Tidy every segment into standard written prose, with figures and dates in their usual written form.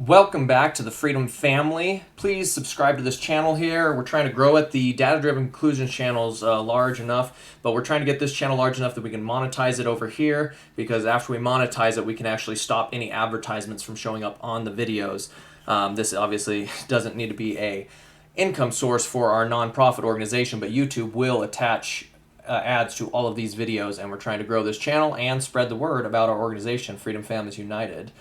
Welcome back to the Freedom Family. Please subscribe to this channel here. We're trying to grow it. The data-driven conclusions channel's large enough, but we're trying to get this channel large enough that we can monetize it over here, because after we monetize it, we can actually stop any advertisements from showing up on the videos. This obviously doesn't need to be a income source for our nonprofit organization, but YouTube will attach ads to all of these videos, and we're trying to grow this channel and spread the word about our organization, Freedom Families United.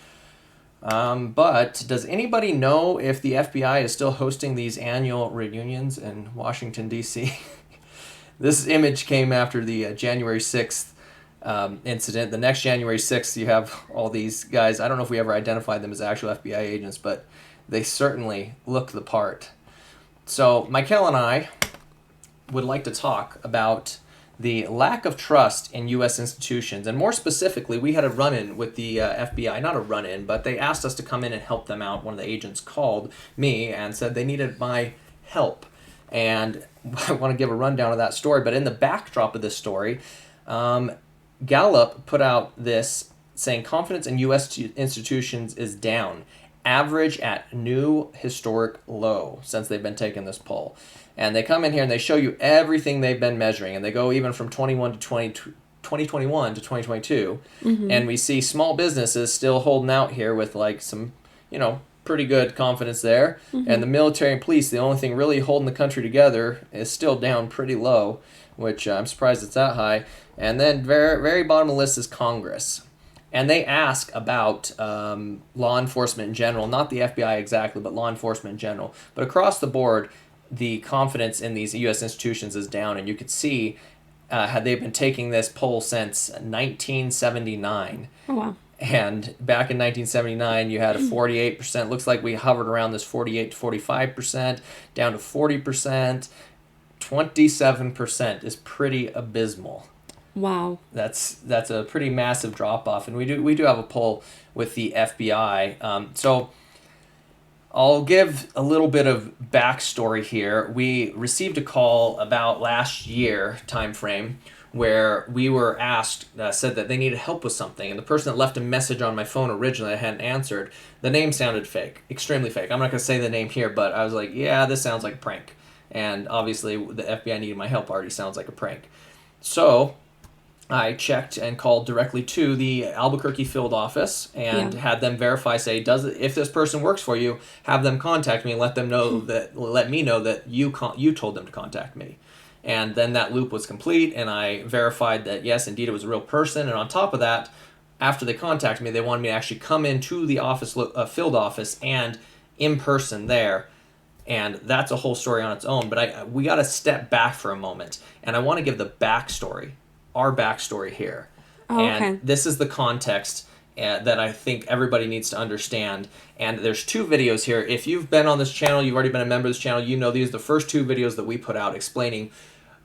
But does anybody know if the FBI is still hosting these annual reunions in Washington, D.C.? This image came after the January 6th incident. The next January 6th, you have all these guys. I don't know if we ever identified them as actual FBI agents, but they certainly look the part. So Michael and I would like to talk about the lack of trust in U.S. institutions. And more specifically, we had a run-in with the FBI. Not a run-in, but they asked us to come in and help them out. One of the agents called me and said they needed my help. And I want to give a rundown of that story. But in the backdrop of this story, Gallup put out this saying confidence in U.S. institutions is down. Average at new historic low since they've been taking this poll. And they come in here and they show you everything they've been measuring. And they go even from 2021 to 2022. Mm-hmm. And we see small businesses still holding out here with like some, pretty good confidence there. Mm-hmm. And the military and police, the only thing really holding the country together, is still down pretty low, which I'm surprised it's that high. And then very bottom of the list is Congress. And they ask about law enforcement in general, not the FBI exactly, but law enforcement in general. But across the board, the confidence in these U.S. institutions is down. And you could see had they been taking this poll since 1979. Oh, wow. And back in 1979, you had a 48%. Looks like we hovered around this 48 to 45%, down to 40%. 27% is pretty abysmal. Wow. That's a pretty massive drop off, and we do have a poll with the FBI. So I'll give a little bit of backstory here. We received a call about last year time frame where we were asked, said that they needed help with something, and the person that left a message on my phone originally I hadn't answered, the name sounded fake, extremely fake. I'm not going to say the name here, but I was like, yeah, this sounds like a prank. And obviously the FBI needed my help already sounds like a prank. So I checked and called directly to the Albuquerque field office and had them verify, say, if this person works for you, have them contact me and let me know that you told them to contact me. And then that loop was complete, and I verified that, yes, indeed, it was a real person. And on top of that, after they contacted me, they wanted me to actually come into the office, field office, and in person there. And that's a whole story on its own. But we got to step back for a moment, and I want to give the backstory. Our backstory here. Oh, and this is the context that I think everybody needs to understand. And there's two videos here. If you've been on this channel, you've already been a member of this channel, you know these are the first two videos that we put out explaining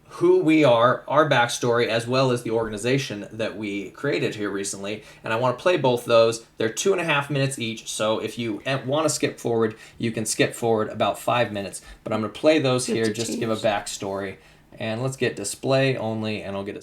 who we are, our backstory, as well as the organization that we created here recently. And I want to play both those. They're 2.5 minutes each, so if you want to skip forward, you can skip forward about 5 minutes. But I'm going to play those here just to give a backstory. And let's get display only, and I'll get a...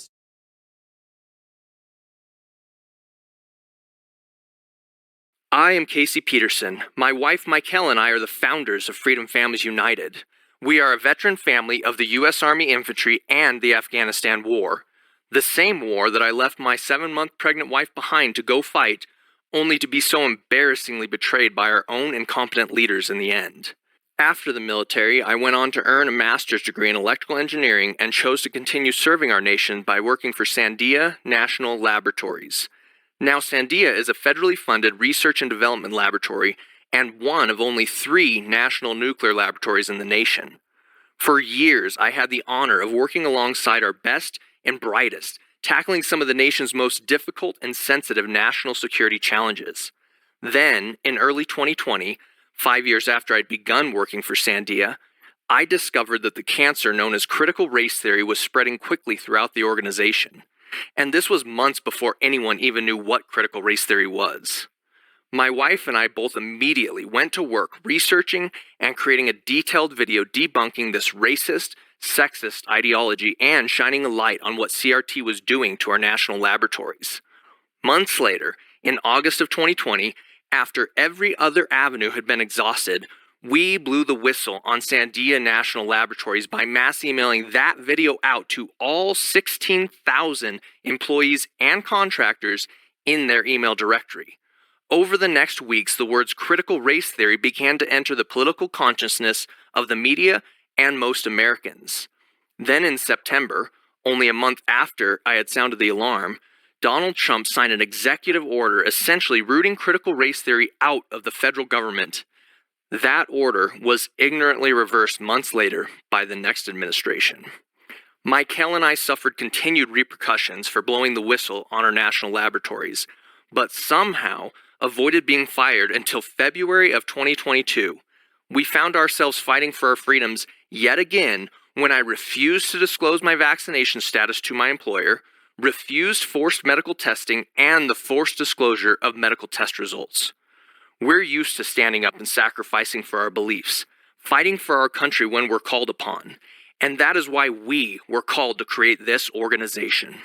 I am Casey Peterson. My wife, Michael, and I are the founders of Freedom Families United. We are a veteran family of the U.S. Army Infantry and the Afghanistan War. The same war that I left my 7-month pregnant wife behind to go fight, only to be so embarrassingly betrayed by our own incompetent leaders in the end. After the military, I went on to earn a master's degree in electrical engineering and chose to continue serving our nation by working for Sandia National Laboratories. Now, Sandia is a federally funded research and development laboratory and one of only 3 national nuclear laboratories in the nation. For years, I had the honor of working alongside our best and brightest, tackling some of the nation's most difficult and sensitive national security challenges. Then, in early 2020, 5 years after I'd begun working for Sandia, I discovered that the cancer known as critical race theory was spreading quickly throughout the organization. And this was months before anyone even knew what critical race theory was. My wife and I both immediately went to work researching and creating a detailed video debunking this racist, sexist ideology and shining a light on what CRT was doing to our national laboratories. Months later, in August of 2020, After every other avenue had been exhausted, we blew the whistle on Sandia National Laboratories by mass emailing that video out to all 16,000 employees and contractors in their email directory. Over the next weeks, the words critical race theory began to enter the political consciousness of the media and most Americans. Then in September, only a month after I had sounded the alarm, Donald Trump signed an executive order essentially rooting critical race theory out of the federal government. That order was ignorantly reversed months later by the next administration. Michael and I suffered continued repercussions for blowing the whistle on our national laboratories, but somehow avoided being fired until February of 2022. We found ourselves fighting for our freedoms yet again when I refused to disclose my vaccination status to my employer, refused forced medical testing, and the forced disclosure of medical test results. We're used to standing up and sacrificing for our beliefs, fighting for our country when we're called upon, and that is why we were called to create this organization.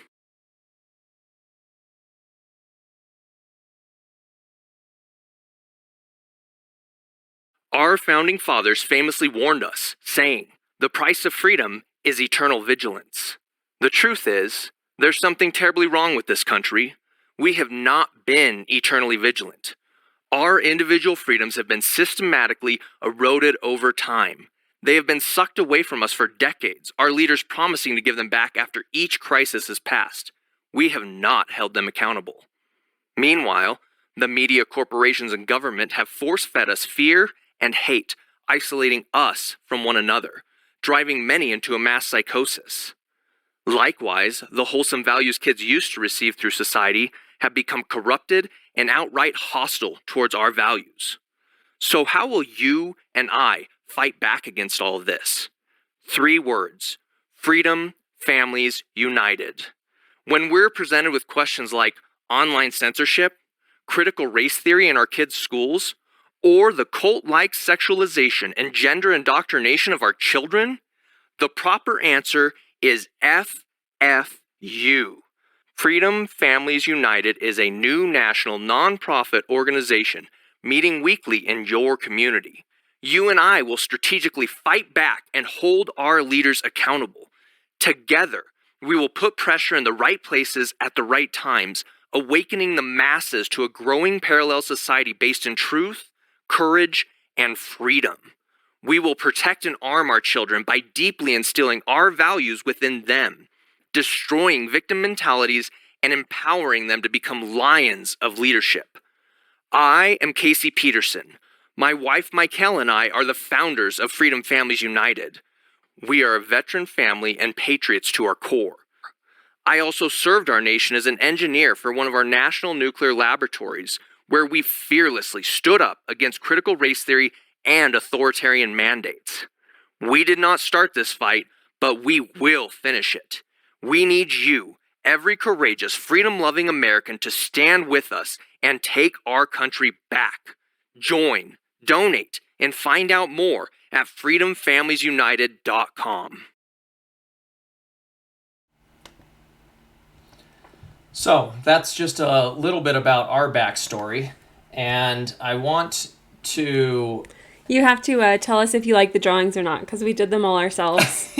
Our founding fathers famously warned us, saying, "The price of freedom is eternal vigilance." The truth is, there's something terribly wrong with this country. We have not been eternally vigilant. Our individual freedoms have been systematically eroded over time. They have been sucked away from us for decades, our leaders promising to give them back after each crisis has passed. We have not held them accountable. Meanwhile, the media, corporations, and government have force-fed us fear and hate, isolating us from one another, driving many into a mass psychosis. Likewise, the wholesome values kids used to receive through society have become corrupted and outright hostile towards our values. So how will you and I fight back against all of this? 3 words: freedom, families, united. When we're presented with questions like online censorship, critical race theory in our kids' schools, or the cult-like sexualization and gender indoctrination of our children, the proper answer is FFU. Freedom Families United is a new national nonprofit organization meeting weekly in your community. You and I will strategically fight back and hold our leaders accountable. Together, we will put pressure in the right places at the right times, awakening the masses to a growing parallel society based in truth, courage, and freedom. We will protect and arm our children by deeply instilling our values within them, destroying victim mentalities and empowering them to become lions of leadership. I am Casey Peterson. My wife, Michael, and I are the founders of Freedom Families United. We are a veteran family and patriots to our core. I also served our nation as an engineer for one of our national nuclear laboratories, where we fearlessly stood up against critical race theory and authoritarian mandates. We did not start this fight, but we will finish it. We need you, every courageous, freedom-loving American, to stand with us and take our country back. Join, donate, and find out more at freedomfamiliesunited.com. So that's just a little bit about our backstory, and I want to... You have to tell us if you like the drawings or not, because we did them all ourselves.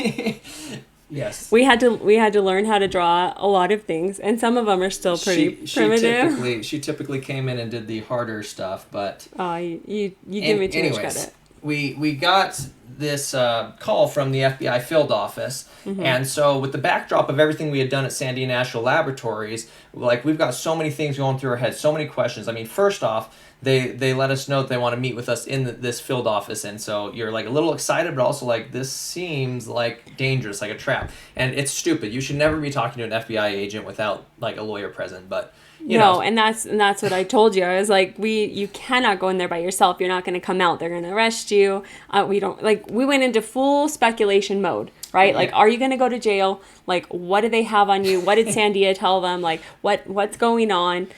Yes. We had to learn how to draw a lot of things, and some of them are still pretty primitive. She typically came in and did the harder stuff, but... You give me too much credit. We got this call from the FBI field office, and so with the backdrop of everything we had done at Sandia National Laboratories, like, we've got so many things going through our heads, so many questions. I mean, first off, they let us know that they want to meet with us in this field office, and so you're like a little excited, but also like, this seems like dangerous, like a trap, and it's stupid. You should never be talking to an FBI agent without like a lawyer present, but you know. And that's what I told you. I was like, you cannot go in there by yourself. You're not going to come out. They're going to arrest you. We went into full speculation mode, right? Like, are you going to go to jail? Like, what do they have on you? What did Sandia tell them? Like, what's going on?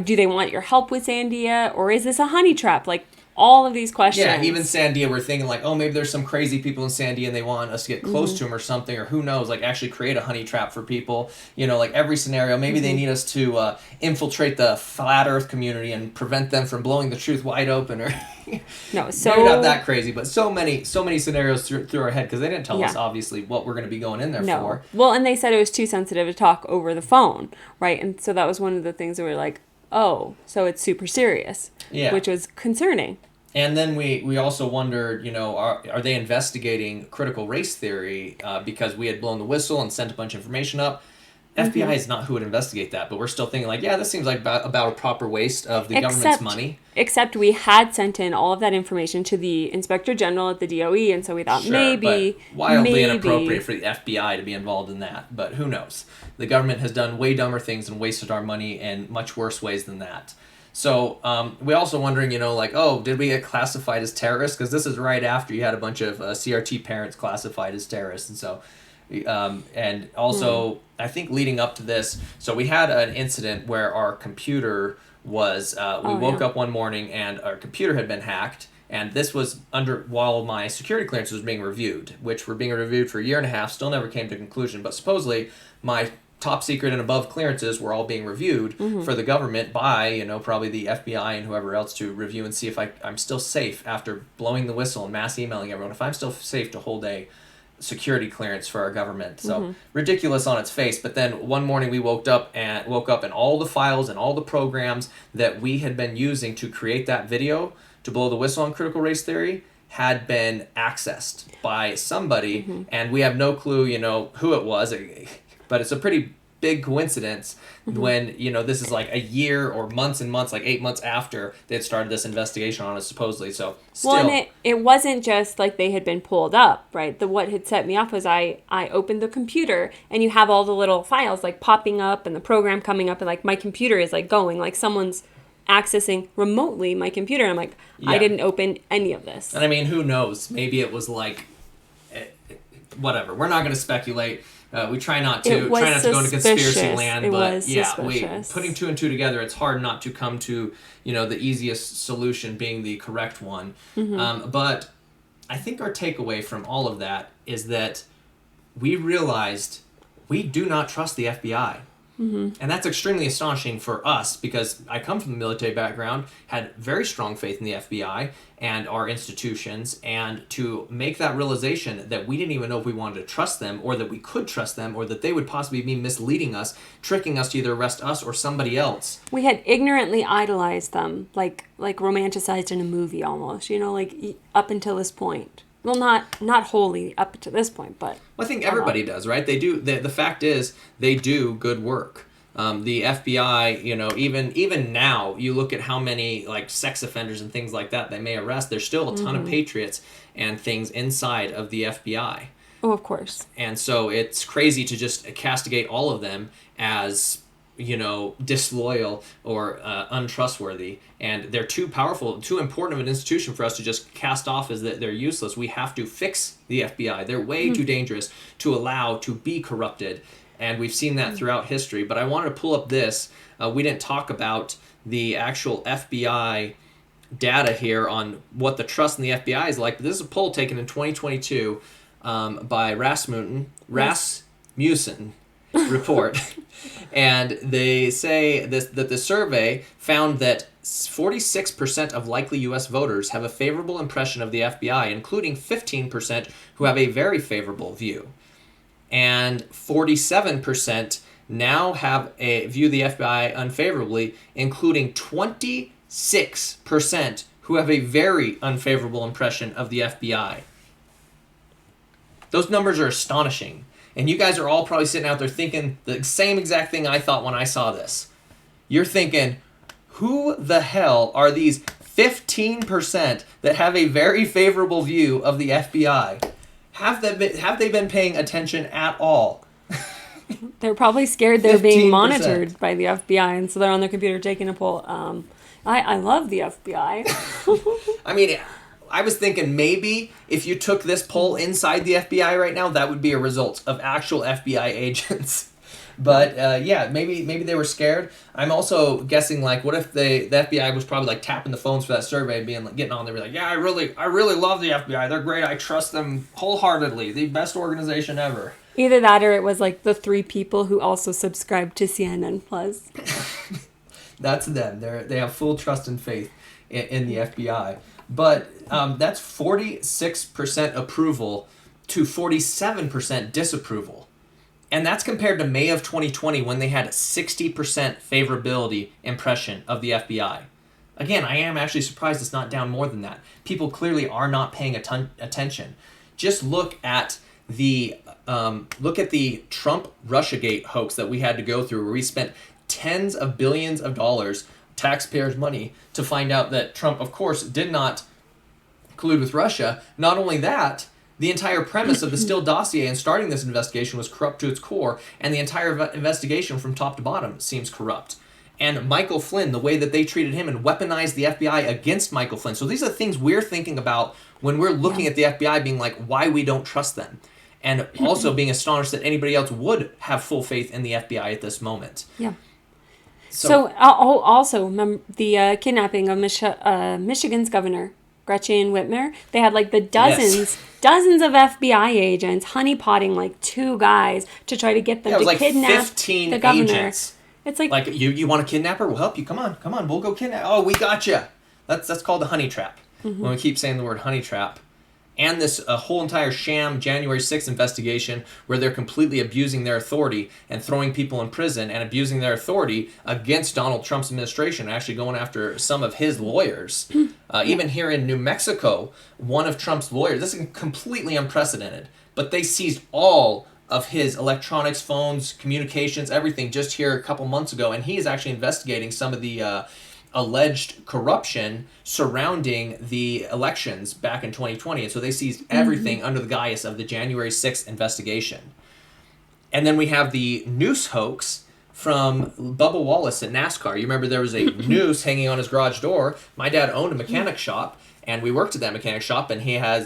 Do they want your help with Sandia, or is this a honey trap? Like, all of these questions. Yeah, even Sandia, we're thinking like, oh, maybe there's some crazy people in Sandia and they want us to get close to them or something, or who knows, like actually create a honey trap for people. You know, like every scenario, maybe they need us to infiltrate the flat Earth community and prevent them from blowing the truth wide open, or No, so maybe not that crazy, but so many scenarios through our head because they didn't tell us obviously what we're going to be going in there for. Well, and they said it was too sensitive to talk over the phone, right? And so that was one of the things that we were like, oh, so it's super serious, which was concerning. And then we also wondered, you know, are they investigating critical race theory because we had blown the whistle and sent a bunch of information up? FBI is not who would investigate that, but we're still thinking like, yeah, this seems like about a proper waste of the government's money. Except we had sent in all of that information to the Inspector General at the DOE, and so we thought maybe wildly inappropriate for the FBI to be involved in that, but who knows? The government has done way dumber things and wasted our money in much worse ways than that. So we also wondering, you know, like, oh, did we get classified as terrorists? Because this is right after you had a bunch of CRT parents classified as terrorists, and so. And also, I think leading up to this, so we had an incident where our computer was, we woke up one morning and our computer had been hacked, and this was while my security clearance was being reviewed, which were being reviewed for a year and a half, still never came to conclusion, but supposedly my top secret and above clearances were all being reviewed for the government by, you know, probably the FBI and whoever else to review and see if I'm still safe after blowing the whistle and mass emailing everyone, if I'm still safe to hold a security clearance for our government. So ridiculous on its face. But then one morning we woke up and all the files and all the programs that we had been using to create that video to blow the whistle on critical race theory had been accessed by somebody, and we have no clue, you know, who it was. But it's a pretty big coincidence when, you know, this is like a year or months and months, like 8 months after they had started this investigation on us, supposedly. So still. Well, and it wasn't just like they had been pulled up, right? What had set me off was I opened the computer and you have all the little files like popping up and the program coming up, and like my computer is like going, like someone's accessing remotely my computer. And I'm like, I didn't open any of this. And I mean, who knows? Maybe it was like, whatever. We're not going to speculate. We try not to go into conspiracy land, but putting two and two together, it's hard not to come to, you know, the easiest solution being the correct one. But I think our takeaway from all of that is that we realized we do not trust the FBI. And that's extremely astonishing for us because I come from the military background, had very strong faith in the FBI and our institutions, and to make that realization that we didn't even know if we wanted to trust them or that we could trust them or that they would possibly be misleading us, tricking us to either arrest us or somebody else. We had ignorantly idolized them, like romanticized in a movie almost, you know, like up until this point. Well, not wholly up to this point, but... Well, I think everybody does, right? They do. The fact is, they do good work. The FBI, you know, even now, you look at how many, like, sex offenders and things like that they may arrest, there's still a ton of patriots and things inside of the FBI. Oh, of course. And so it's crazy to just castigate all of them as, you know, disloyal or untrustworthy. And they're too powerful, too important of an institution for us to just cast off as that they're useless. We have to fix the FBI. They're way too dangerous to allow to be corrupted. And we've seen that throughout history. But I wanted to pull up this. We didn't talk about the actual FBI data here on what the trust in the FBI is like. This is a poll taken in 2022 by Rasmussen report. And they say that the survey found that 46% of likely U.S. voters have a favorable impression of the FBI, including 15% who have a very favorable view. And 47% now view the FBI unfavorably, including 26% who have a very unfavorable impression of the FBI. Those numbers are astonishing. And you guys are all probably sitting out there thinking the same exact thing I thought when I saw this. You're thinking, who the hell are these 15% that have a very favorable view of the FBI? Have they been paying attention at all? They're probably scared they're being monitored by the FBI, and so they're on their computer taking a poll. I love the FBI. I mean, I was thinking maybe if you took this poll inside the FBI right now, that would be a result of actual FBI agents. But yeah, maybe they were scared. I'm also guessing, like, what if the FBI was probably like tapping the phones for that survey, being like, getting on there, be like, yeah, I really love the FBI. They're great. I trust them wholeheartedly. The best organization ever. Either that or it was like the 3 people who also subscribed to CNN Plus. That's them. They have full trust and faith in the FBI. But that's 46% approval to 47% disapproval. And that's compared to May of 2020 when they had a 60% favorability impression of the FBI. Again, I am actually surprised it's not down more than that. People clearly are not paying attention. Just look at the Trump Russiagate hoax that we had to go through, where we spent tens of billions of dollars, taxpayers' money, to find out that Trump, of course, did not collude with Russia. Not only that, the entire premise of the Steele dossier and starting this investigation was corrupt to its core, and the entire investigation from top to bottom seems corrupt. And Michael Flynn, the way that they treated him and weaponized the FBI against Michael Flynn. So these are things we're thinking about when we're looking at the FBI, being like, why we don't trust them. And also being astonished that anybody else would have full faith in the FBI at this moment. Yeah. So also, remember the kidnapping of Michigan's governor, Gretchen Whitmer. They had like the dozens of FBI agents honeypotting like 2 guys to try to get them to kidnap 15 the governor. agents. It's like you want a kidnapper? We'll help you. Come on, we'll go kidnap. Oh, we got you. That's called the honey trap. When we keep saying the word honey trap. And this whole entire sham January 6th investigation where they're completely abusing their authority and throwing people in prison and abusing their authority against Donald Trump's administration, actually going after some of his lawyers. Even here in New Mexico, one of Trump's lawyers, this is completely unprecedented, but they seized all of his electronics, phones, communications, everything just here a couple months ago, and he is actually investigating some of the alleged corruption surrounding the elections back in 2020. And so they seized everything under the guise of the January 6th investigation. And then we have the noose hoax from Bubba Wallace at NASCAR. You remember there was a noose hanging on his garage door. My dad owned a mechanic shop, and we worked at that mechanic shop, and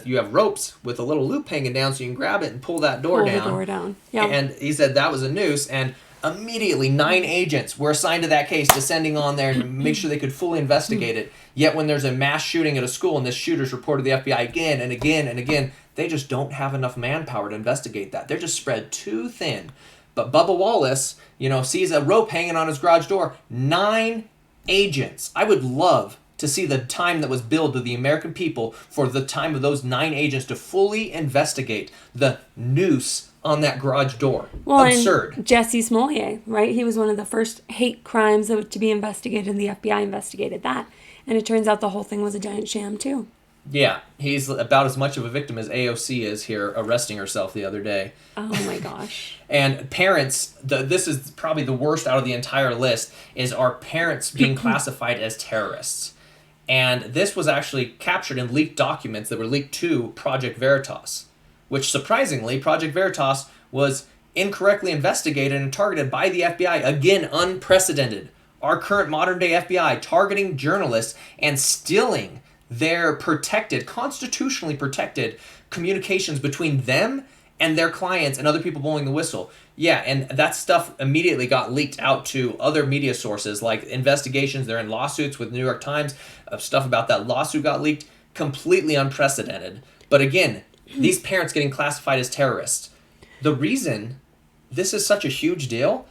you have ropes with a little loop hanging down so you can grab it and pull that door down. The door down. Yep. And he said that was a noose, and immediately 9 agents were assigned to that case, descending on there to make sure they could fully investigate it. Yet when there's a mass shooting at a school and this shooter's reported to the FBI again and again and again, they just don't have enough manpower to investigate that. They're just spread too thin. But Bubba Wallace, sees a rope hanging on his garage door. 9 agents. I would love to see the time that was billed to the American people for the time of those 9 agents to fully investigate the noose on that garage door. Well, absurd. And Jesse Smollett, right? He was one of the first hate crimes to be investigated, and the FBI investigated that. And it turns out the whole thing was a giant sham, too. Yeah, he's about as much of a victim as AOC is here, arresting herself the other day. Oh, my gosh. And parents, this is probably the worst out of the entire list, is our parents being classified as terrorists. And this was actually captured in leaked documents that were leaked to Project Veritas, which surprisingly, Project Veritas was incorrectly investigated and targeted by the FBI. Again, unprecedented. Our current modern day FBI targeting journalists and stealing their constitutionally protected communications between them and their clients and other people blowing the whistle. Yeah, and that stuff immediately got leaked out to other media sources, like investigations. They're in lawsuits with New York Times. Stuff about that lawsuit got leaked. Completely unprecedented. But again, these parents getting classified as terrorists. The reason this is such a huge deal,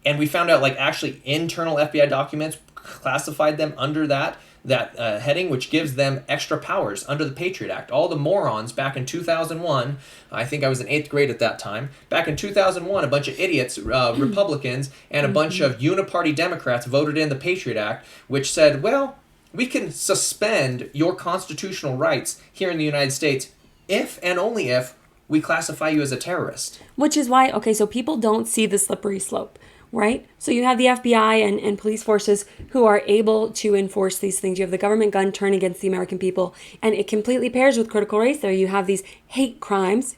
and we found out actually internal FBI documents classified them under that heading, which gives them extra powers under the Patriot Act. All the morons back in 2001, I think I was in 8th grade at that time, back in 2001, a bunch of idiots, Republicans, and a bunch of uniparty Democrats voted in the Patriot Act, which said, well, we can suspend your constitutional rights here in the United States if and only if we classify you as a terrorist. Which is why, so people don't see the slippery slope, right? So you have the FBI and police forces who are able to enforce these things. You have the government gun turned against the American people, and it completely pairs with critical race there. You have these hate crimes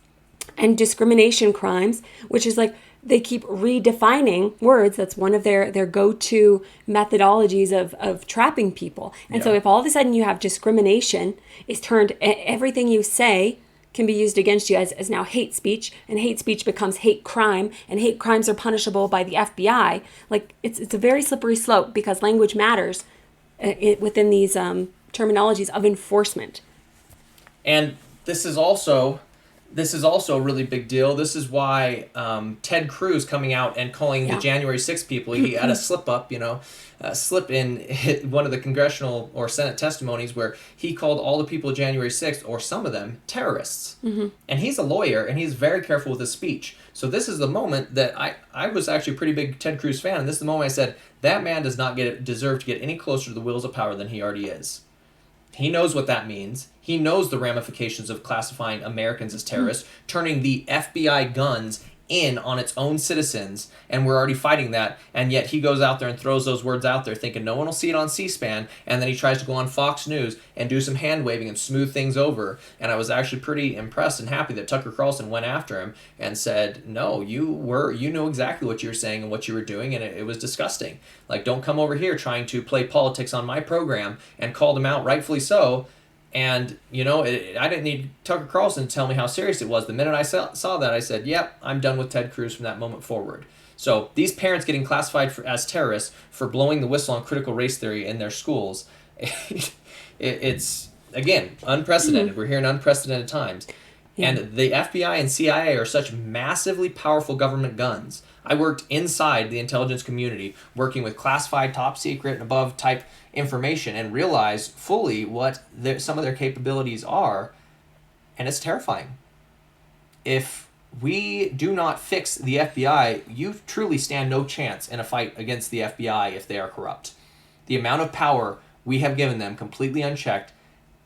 and discrimination crimes, which is they keep redefining words. That's one of their go-to methodologies of trapping people. And so if all of a sudden you have discrimination is turned, everything you say can be used against you as now hate speech, and hate speech becomes hate crime, and hate crimes are punishable by the FBI. Like, it's a very slippery slope because language matters within these terminologies of enforcement. And this is also a really big deal. This is why Ted Cruz coming out and calling the January 6th people, he had a slip in one of the congressional or Senate testimonies where he called all the people of January 6th, or some of them, terrorists. Mm-hmm. And he's a lawyer, and he's very careful with his speech. So this is the moment that I was actually a pretty big Ted Cruz fan, and this is the moment I said, that man does not deserve to get any closer to the wheels of power than he already is. He knows what that means. He knows the ramifications of classifying Americans as terrorists, turning the FBI guns in on its own citizens, and we're already fighting that, and yet he goes out there and throws those words out there thinking no one will see it on C-SPAN, and then he tries to go on Fox News and do some hand-waving and smooth things over, and I was actually pretty impressed and happy that Tucker Carlson went after him and said, no, you knew exactly what you were saying and what you were doing, and it was disgusting. Like, don't come over here trying to play politics on my program, and called him out, rightfully so. And, I didn't need Tucker Carlson to tell me how serious it was. The minute I saw that, I said, yep, I'm done with Ted Cruz from that moment forward. So these parents getting classified as terrorists for blowing the whistle on critical race theory in their schools, it's, again, unprecedented. Mm-hmm. We're here in unprecedented times. Yeah. And the FBI and CIA are such massively powerful government guns. I worked inside the intelligence community, working with classified, top secret, and above type information, and realized fully what some of their capabilities are, and it's terrifying. If we do not fix the FBI, you truly stand no chance in a fight against the FBI if they are corrupt. The amount of power we have given them, completely unchecked,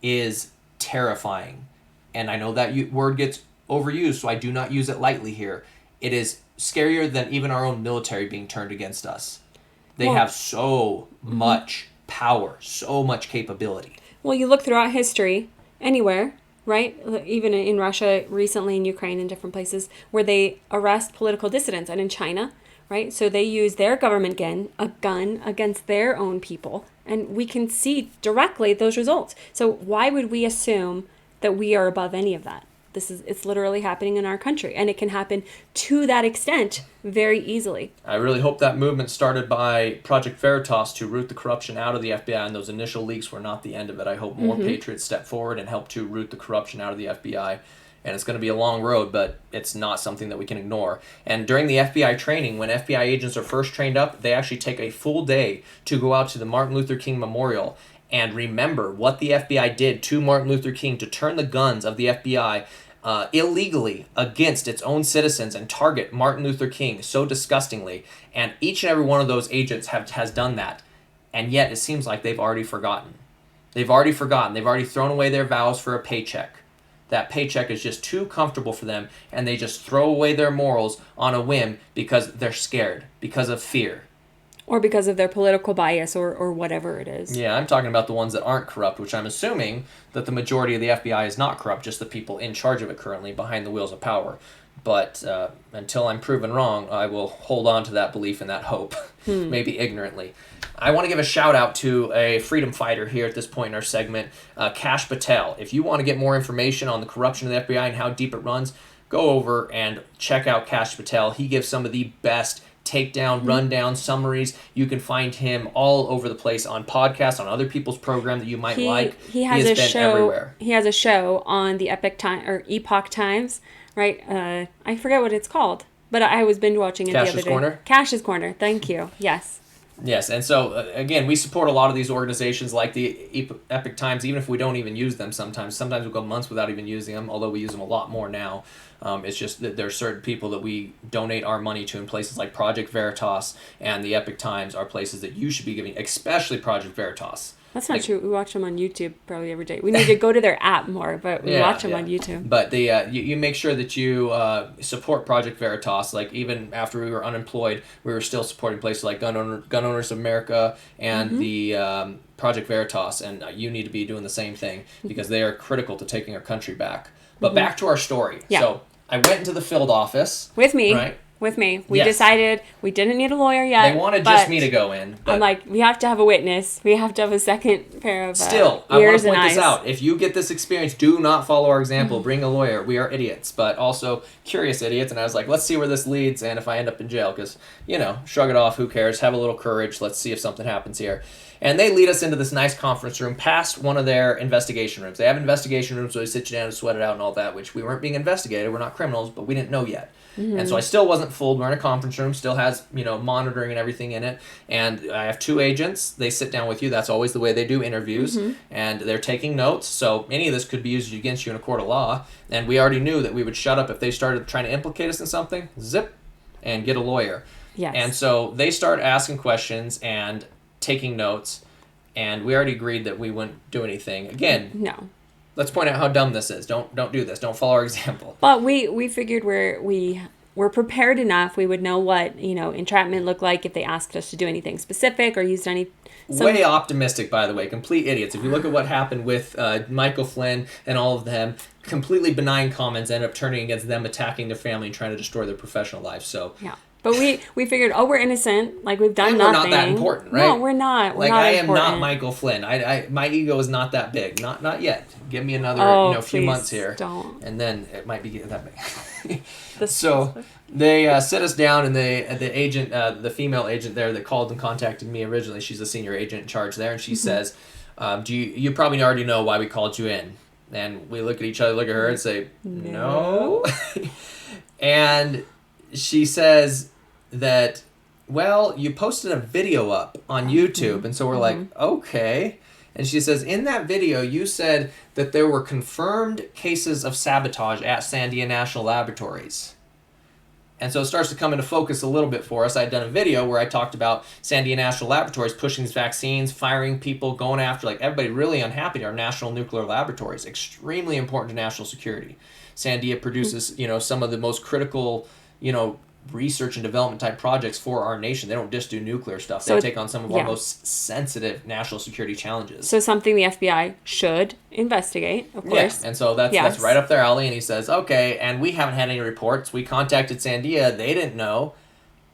is terrifying. And I know that word gets overused, so I do not use it lightly here. It is scarier than even our own military being turned against us. They have so much power, so much capability. Well, you look throughout history, anywhere, right? Even in Russia, recently in Ukraine, in different places, where they arrest political dissidents, and in China, right? So they use their government a gun against their own people, and we can see directly those results. So why would we assume that we are above any of that? It's literally happening in our country, and it can happen to that extent very easily. I really hope that movement started by Project Veritas to root the corruption out of the FBI, and those initial leaks were not the end of it. I hope more patriots step forward and help to root the corruption out of the FBI. And it's going to be a long road, but it's not something that we can ignore. And during the FBI training, when FBI agents are first trained up, they actually take a full day to go out to the Martin Luther King Memorial and remember what the FBI did to Martin Luther King to turn the guns of the FBI illegally against its own citizens and target Martin Luther King so disgustingly. And each and every one of those agents has done that. And yet it seems like they've already forgotten. They've already thrown away their vows for a paycheck. That paycheck is just too comfortable for them, and they just throw away their morals on a whim because they're scared, because of fear. Or because of their political bias or whatever it is. Yeah, I'm talking about the ones that aren't corrupt, which I'm assuming that the majority of the FBI is not corrupt, just the people in charge of it currently behind the wheels of power. But until I'm proven wrong, I will hold on to that belief and that hope, maybe ignorantly. I want to give a shout out to a freedom fighter here at this point in our segment, Kash Patel. If you want to get more information on the corruption of the FBI and how deep it runs, go over and check out Kash Patel. He gives some of the best takedown, rundown summaries. You can find him all over the place on podcasts, on other people's program that you might like. He has a show everywhere. He has a show on the Epoch Times, right? I forget what it's called, but I was binge watching it the other day. Corner? Cash's Corner. Thank you. Yes. Yes, and so, again, we support a lot of these organizations like the Epoch Times, even if we don't even use them sometimes. Sometimes we'll go months without even using them, although we use them a lot more now. It's just that there are certain people that we donate our money to in places like Project Veritas, and the Epoch Times are places that you should be giving, especially Project Veritas. That's not true. We watch them on YouTube probably every day. We need to go to their app more, but we watch them on YouTube. But you make sure that you support Project Veritas. Like, even after we were unemployed, we were still supporting places like Gun Owners of America and the Project Veritas, and you need to be doing the same thing because they are critical to taking our country back. But back to our story. Yeah. So I went into the field office. With me. Right? with me. We Yes. decided we didn't need a lawyer yet. They wanted but just me to go in. But I'm like, we have to have a witness. We have to have a second pair of still, I want ears to and point eyes. this out. If you get this experience, do not follow our Mm-hmm. example. Bring a lawyer. We are idiots, but also curious idiots. And I was like, let's see where this leads and if I end up in jail. Because, shrug it off. Who cares? Have a little courage. Let's see if something happens here. And they lead us into this nice conference room past one of their investigation rooms. They have investigation rooms where they sit you down and sweat it out and all that, which we weren't being investigated. We're not criminals, but we didn't know yet. And so I still wasn't fooled. We're in a conference room, still has, monitoring and everything in it. And I have 2 agents. They sit down with you. That's always the way they do interviews. And they're taking notes. So any of this could be used against you in a court of law. And we already knew that we would shut up if they started trying to implicate us in something, zip, and get a lawyer. Yes. And so they start asking questions and taking notes. And we already agreed that we wouldn't do anything. Again, No. let's point out how dumb this is. Don't do this. Don't follow our example. But we figured we're prepared enough. We would know what, entrapment looked like if they asked us to do anything specific or used any... Way optimistic, by the way. Complete idiots. If you look at what happened with Michael Flynn and all of them, completely benign comments end up turning against them, attacking their family and trying to destroy their professional life. So Yeah. But we figured, we're innocent. Like, we've done and we're nothing. not that important, right? No, we're not. We're like not I am important. not Michael Flynn. I my ego is not that big. Not yet. Give me another few please months here, don't. and then it might be that big. So they sit us down, and the agent, the female agent there that called and contacted me originally, she's the senior agent in charge there, and she says, "Do you probably already know why we called you in?" And we look at each other, look at her, and say, "No." And she says that, well, you posted a video up on YouTube. And so we're like, okay. And she says, in that video, you said that there were confirmed cases of sabotage at Sandia National Laboratories. And so it starts to come into focus a little bit for us. I'd done a video where I talked about Sandia National Laboratories pushing these vaccines, firing people, going after, everybody really unhappy to our national nuclear laboratories. Extremely important to national security. Sandia produces, some of the most critical, research and development type projects for our nation. They don't just do nuclear stuff. They take on some of our most sensitive national security challenges. So something the FBI should investigate, of course. Yeah, and so that's right up their alley. And he says, okay, and we haven't had any reports. We contacted Sandia. They didn't know.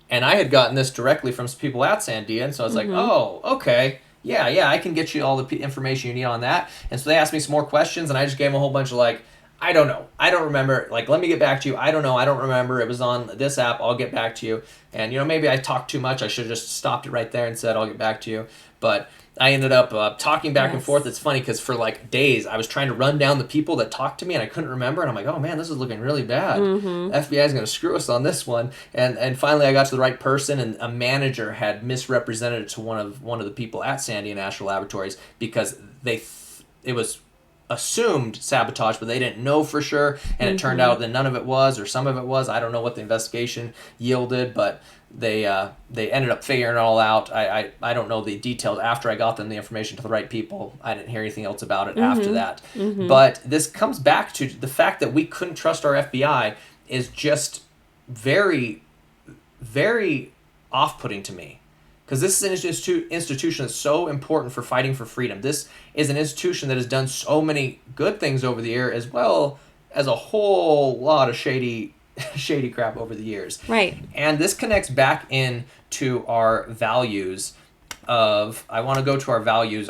And I had gotten this directly from some people at Sandia. And so I was like, oh, okay. Yeah, I can get you all the information you need on that. And so they asked me some more questions, and I just gave them a whole bunch of I don't know. I don't remember. Let me get back to you. I don't know. I don't remember. It was on this app. I'll get back to you. And, maybe I talked too much. I should have just stopped it right there and said, I'll get back to you. But I ended up talking back and forth. It's funny because for days I was trying to run down the people that talked to me and I couldn't remember. And I'm like, oh man, this is looking really bad. FBI is going to screw us on this one. And finally I got to the right person, and a manager had misrepresented it to one of the people at Sandia National Laboratories because it was assumed sabotage, but they didn't know for sure, and it turned out that none of it was, or some of it was. I don't know what the investigation yielded, but they ended up figuring it all out. I don't know the details after I got them the information to the right people. I didn't hear anything else about it after that. But this comes back to the fact that we couldn't trust our FBI is just very, very off-putting to me. Because this is an institution that's so important for fighting for freedom. This is an institution that has done so many good things over the year, as well as a whole lot of shady crap over the years. Right. And this connects back into our values of, I want to go to our values.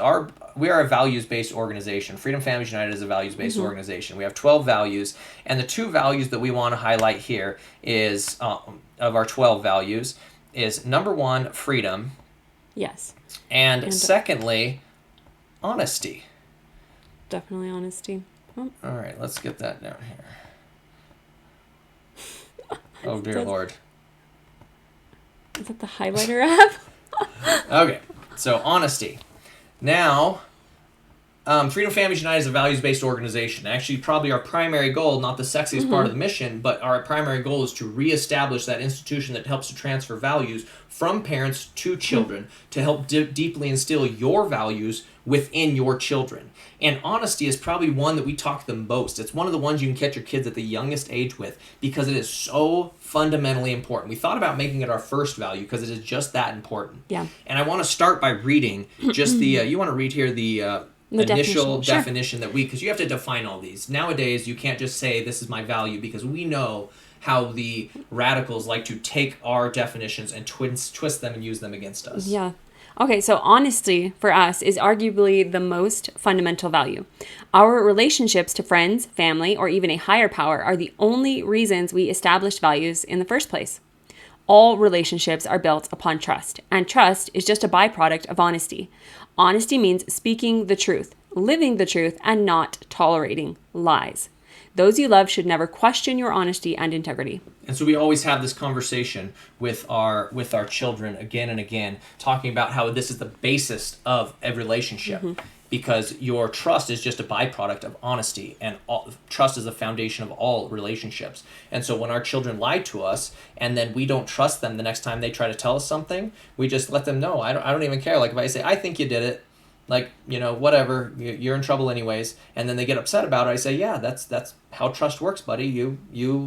We are a values-based organization. Freedom Families United is a values-based organization. We have 12 values, and the 2 values that we want to highlight here is, of our 12 values, is number 1, freedom. Yes. And secondly, honesty. Definitely honesty. Oh. All right, let's get that down here. Oh, dear Lord. Is that the highlighter app? Okay, so honesty. Now, Freedom Families United is a values-based organization. Actually, probably our primary goal, not the sexiest part of the mission, but our primary goal is to reestablish that institution that helps to transfer values from parents to children to help deeply instill your values within your children. And honesty is probably one that we talk the most. It's one of the ones you can catch your kids at the youngest age with because it is so fundamentally important. We thought about making it our first value because it is just that important. Yeah. And I want to start by reading just the, you want to read here the initial definition that because you have to define all these. Nowadays, you can't just say this is my value because we know how the radicals like to take our definitions and twist them and use them against us. Yeah. Okay, so honesty for us is arguably the most fundamental value. Our relationships to friends, family, or even a higher power are the only reasons we established values in the first place. All relationships are built upon trust, and trust is just a byproduct of honesty. Honesty means speaking the truth, living the truth, and not tolerating lies. Those you love should never question your honesty and integrity. And so we always have this conversation with our children again and again, talking about how this is the basis of a relationship. Because your trust is just a byproduct of honesty, and trust is the foundation of all relationships. And so when our children lie to us, and then we don't trust them the next time they try to tell us something, we just let them know. I don't even care. Like if I say, I think you did it, like, whatever, you're in trouble anyways, and then they get upset about it, I say, yeah, that's how trust works, buddy. You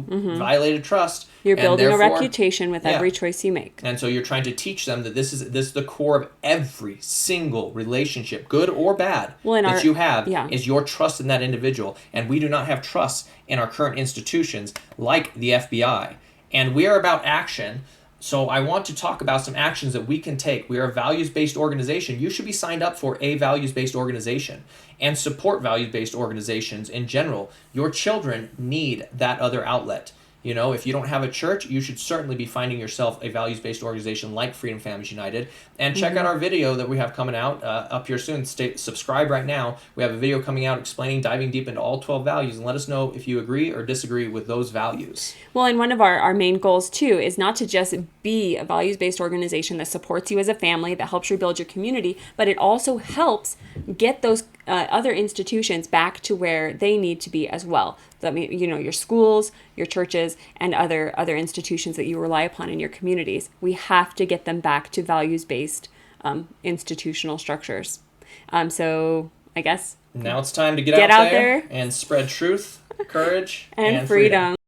violated trust. You're building a therefore, reputation with every choice you make. and so you're trying to teach them that this is the core of every single relationship, good or bad, you have, is your trust in that individual. And we do not have trust in our current institutions like the FBI. And we are about action. So I want to talk about some actions that we can take. We are a values-based organization. You should be signed up for a values-based organization and support values-based organizations in general. Your children need that other outlet. If you don't have a church, you should certainly be finding yourself a values-based organization like Freedom Families United. And check out our video that we have coming out up here soon. Subscribe right now. We have a video coming out diving deep into all 12 values, and let us know if you agree or disagree with those values. Well, and one of our main goals, too, is not to just be a values-based organization that supports you as a family, that helps you build your community, but it also helps get those other institutions back to where they need to be as well. That means, your schools, your churches, and other institutions that you rely upon in your communities. We have to get them back to values-based institutional structures. So I guess now it's time to get out there and spread truth, courage, and freedom.